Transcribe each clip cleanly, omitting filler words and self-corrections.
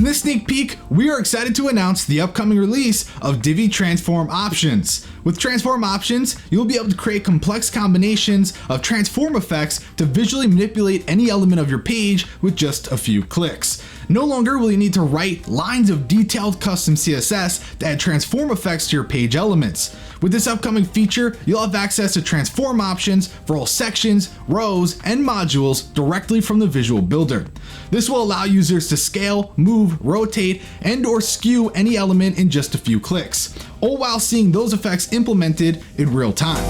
this sneak peek, we are excited to announce the upcoming release of Divi Transform Options. With Transform Options, you'll be able to create complex combinations of transform effects to visually manipulate any element of your page with just a few clicks. No longer will you need to write lines of detailed custom CSS to add transform effects to your page elements. With this upcoming feature, you'll have access to transform options for all sections, rows, and modules directly from the Visual Builder. This will allow users to scale, move, rotate, and/or skew any element in just a few clicks, all while seeing those effects implemented in real time.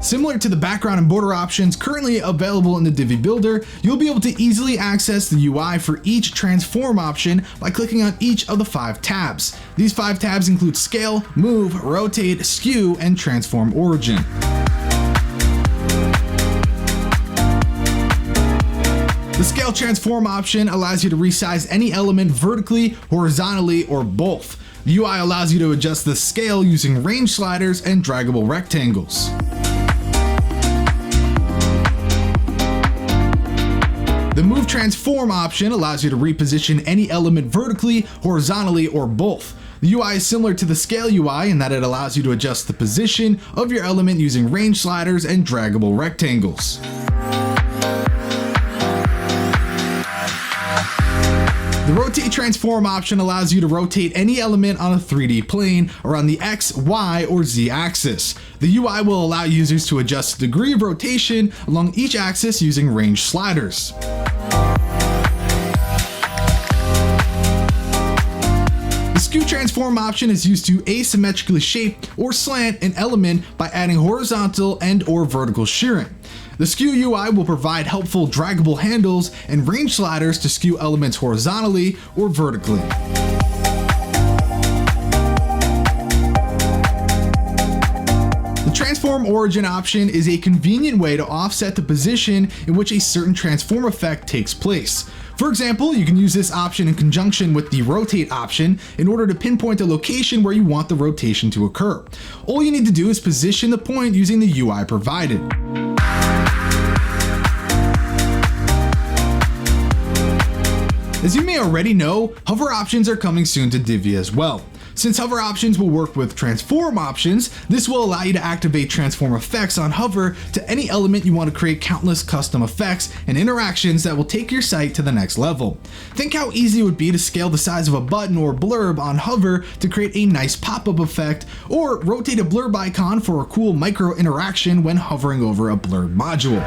Similar to the background and border options currently available in the Divi Builder, you'll be able to easily access the UI for each transform option by clicking on each of the 5 tabs. These 5 tabs include Scale, Move, Rotate, Skew, and Transform Origin. The Scale Transform option allows you to resize any element vertically, horizontally, or both. The UI allows you to adjust the scale using range sliders and draggable rectangles. The Move Transform option allows you to reposition any element vertically, horizontally, or both. The UI is similar to the Scale UI in that it allows you to adjust the position of your element using range sliders and draggable rectangles. The Rotate Transform option allows you to rotate any element on a 3D plane around the X, Y, or Z axis. The UI will allow users to adjust the degree of rotation along each axis using range sliders. The Skew Transform option is used to asymmetrically shape or slant an element by adding horizontal and/or vertical shearing. The Skew UI will provide helpful draggable handles and range sliders to skew elements horizontally or vertically. The Transform Origin option is a convenient way to offset the position in which a certain transform effect takes place. For example, you can use this option in conjunction with the Rotate option in order to pinpoint the location where you want the rotation to occur. All you need to do is position the point using the UI provided. As you may already know, hover options are coming soon to Divi as well. Since hover options will work with transform options, this will allow you to activate transform effects on hover to any element you want to create countless custom effects and interactions that will take your site to the next level. Think how easy it would be to scale the size of a button or blurb on hover to create a nice pop-up effect, or rotate a blurb icon for a cool micro interaction when hovering over a blurb module.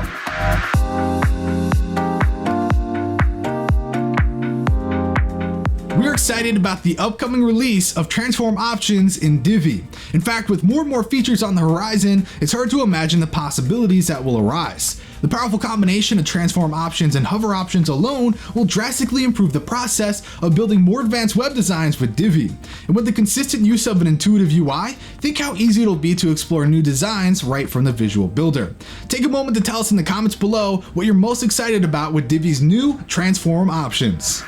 We're excited about the upcoming release of Transform Options in Divi. In fact, with more and more features on the horizon, it's hard to imagine the possibilities that will arise. The powerful combination of Transform Options and hover options alone will drastically improve the process of building more advanced web designs with Divi. And with the consistent use of an intuitive UI, think how easy it'll be to explore new designs right from the Visual Builder. Take a moment to tell us in the comments below what you're most excited about with Divi's new Transform Options.